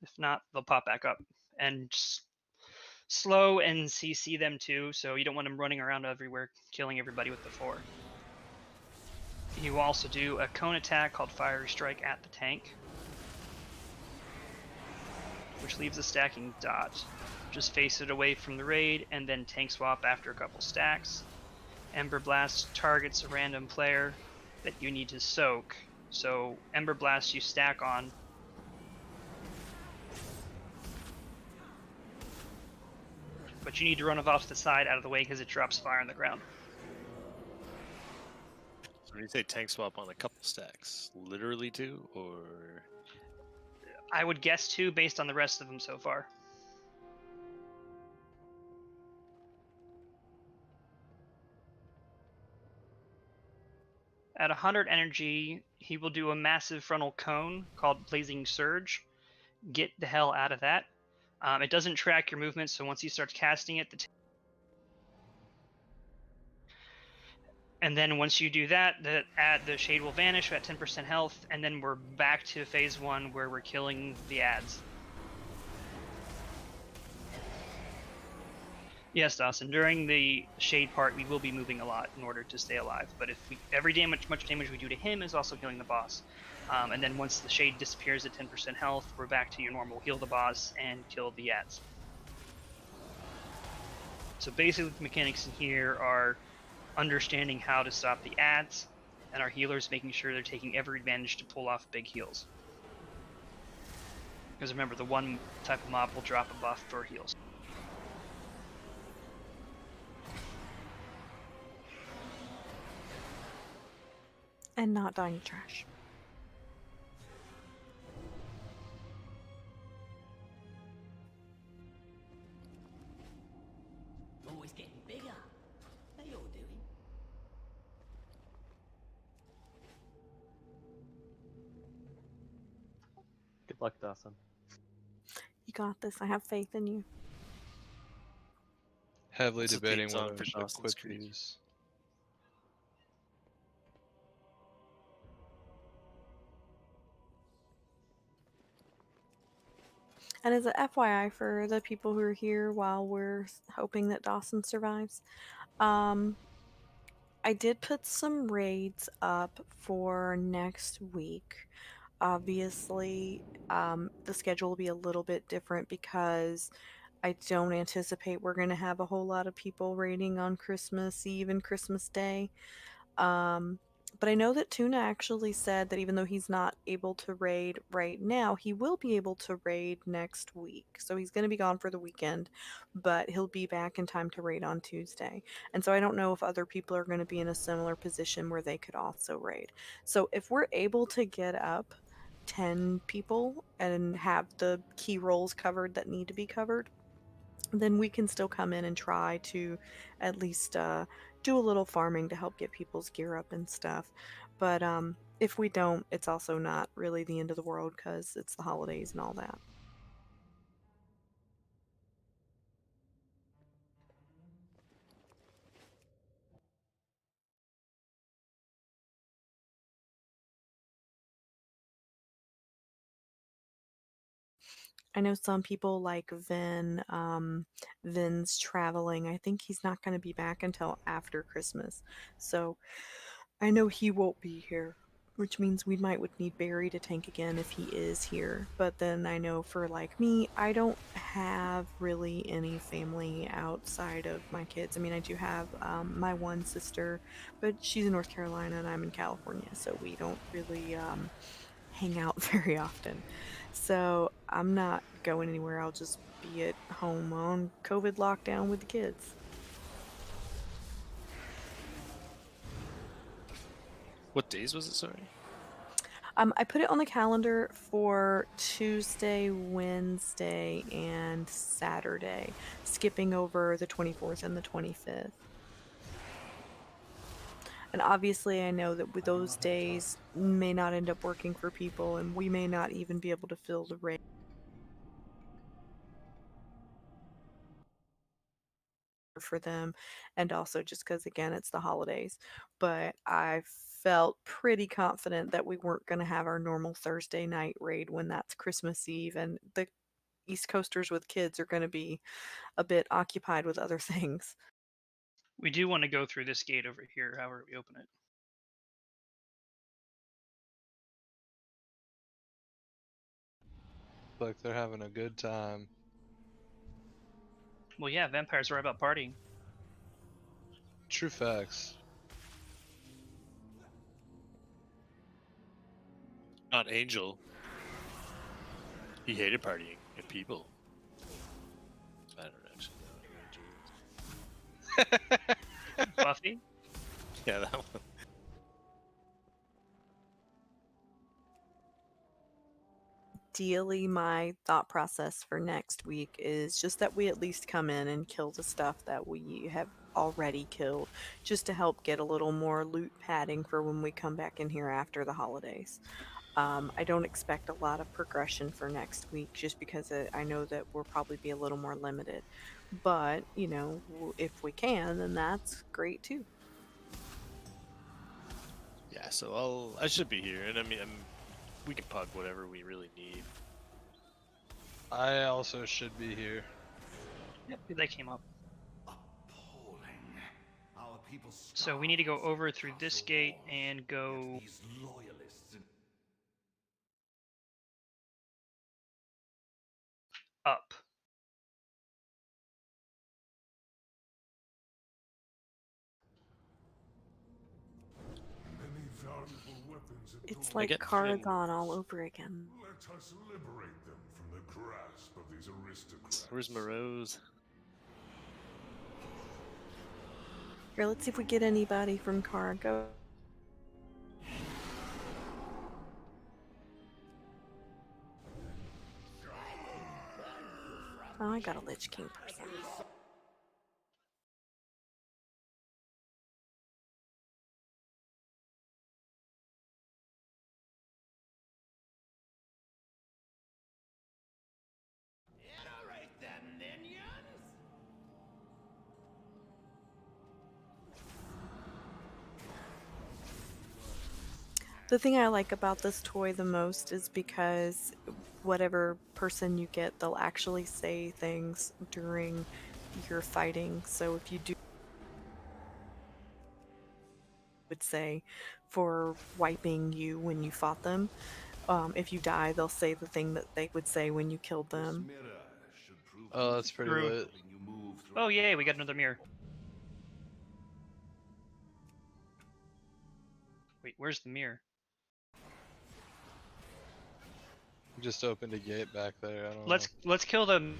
If not, they'll pop back up. And slow and CC them too, so you don't want them running around everywhere, killing everybody with the 4. You also do a cone attack called Fiery Strike at the tank, which leaves a stacking dot. Just face it away from the raid, and then tank swap after a couple stacks. Ember Blast targets a random player that you need to soak. So Ember Blast you stack on. But you need to run it off to the side out of the way because it drops fire on the ground. So when you say tank swap on a couple stacks, literally 2, or? I would guess 2 based on the rest of them so far. At 100 energy, he will do a massive frontal cone called Blazing Surge. Get the hell out of that. It doesn't track your movement, so once he starts casting it, and then once you do that, the shade will vanish at 10% health, and then we're back to phase 1 where we're killing the ads. Yes, Dawson. During the shade part, we will be moving a lot in order to stay alive. But if every much damage we do to him is also killing the boss. And then once the shade disappears at 10% health, we're back to your normal heal the boss and kill the ads. So basically, the mechanics in here are understanding how to stop the ads, and our healers making sure they're taking every advantage to pull off big heals. Because remember, the one type of mob will drop a buff for heals. And not dying to trash. Always getting bigger. How you all doing? Good luck, Dawson. You got this. I have faith in you. Heavily What's the debating theme song whether for I should Dawson's equip Creek? these. And as a FYI for the people who are here while we're hoping that Dawson survives, I did put some raids up for next week. Obviously, the schedule will be a little bit different because I don't anticipate we're going to have a whole lot of people raiding on Christmas Eve and Christmas Day. But I know that Tuna actually said that even though he's not able to raid right now, he will be able to raid next week. So he's going to be gone for the weekend, but he'll be back in time to raid on Tuesday. And so I don't know if other people are going to be in a similar position where they could also raid. So if we're able to get up 10 people and have the key roles covered that need to be covered, then we can still come in and try to at least do a little farming to help get people's gear up and stuff. But if we don't, it's also not really the end of the world because it's the holidays and all that. I know some people like Vin. Vin's traveling. I think he's not going to be back until after Christmas. So I know he won't be here, which means we would need Barry to tank again if he is here. But then I know for like me, I don't have really any family outside of my kids. I mean, I do have my one sister, but she's in North Carolina and I'm in California, so we don't really hang out very often. So I'm not going anywhere. I'll just be at home on COVID lockdown with the kids. What days was it, sorry? I put it on the calendar for Tuesday, Wednesday, and Saturday, skipping over the 24th and the 25th. And obviously I know that with those days may not end up working for people and we may not even be able to fill the raid. for them, and also just because, again, it's the holidays. But I felt pretty confident that we weren't going to have our normal Thursday night raid when that's Christmas Eve, and the East Coasters with kids are going to be a bit occupied with other things. We do want to go through this gate over here, however we open it. Like they're having a good time. Well, yeah, vampires are about partying. True facts. Not Angel. He hated partying with people. I don't actually know. Buffy? Yeah, that one. Ideally, my thought process for next week is just that we at least come in and kill the stuff that we have already killed, just to help get a little more loot padding for when we come back in here after the holidays. I don't expect a lot of progression for next week just because I know that we'll probably be a little more limited. But, you know, if we can, then that's great too. Yeah, so I should be here, and I mean, we can pug whatever we really need. I also should be here. Yep, they came up. Appalling. Our people So we need to go starve over through this after gate wars, and yet go these loyalists and up. many valuable weapons at It's door. like get Caragon all over again. Let us liberate them from the grasp of these aristocrats. Where's Morose? Here, let's see if we get anybody from Cargo. Oh, I got a Lich King person. Iterate them, minions! The thing I like about this toy the most is because whatever person you get, they'll actually say things during your fighting. So if you do would say for wiping you when you fought them, if you die, they'll say the thing that they would say when you killed them. This mirror should prove Oh, that's pretty True. lit. helping you move through. Oh, yay, we got another mirror. Wait, where's the mirror? Just opened a gate back there. I don't Let's kill them.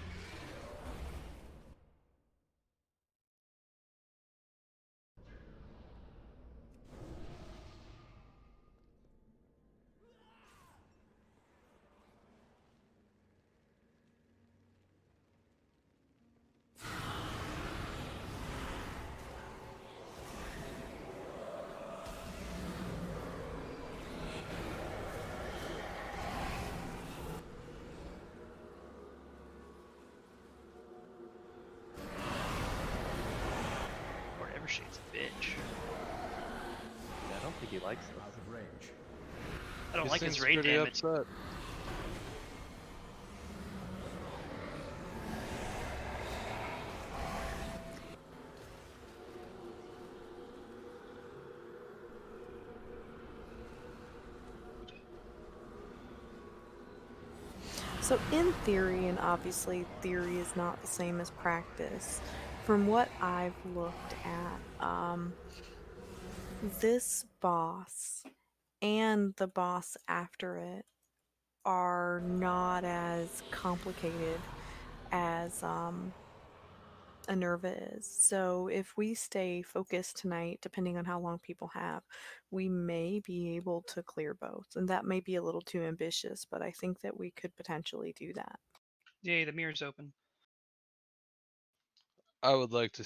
Or Evershade's a bitch. Yeah, I don't think he likes this. Out of range. I don't He like his seems raid pretty damage. upset. So in theory, and obviously theory is not the same as practice, from what I've looked at, this boss and the boss after it are not as complicated as Anerva is. So if we stay focused tonight, depending on how long people have, we may be able to clear both. And that may be a little too ambitious, but I think that we could potentially do that. Yay, the mirror's open. I would like to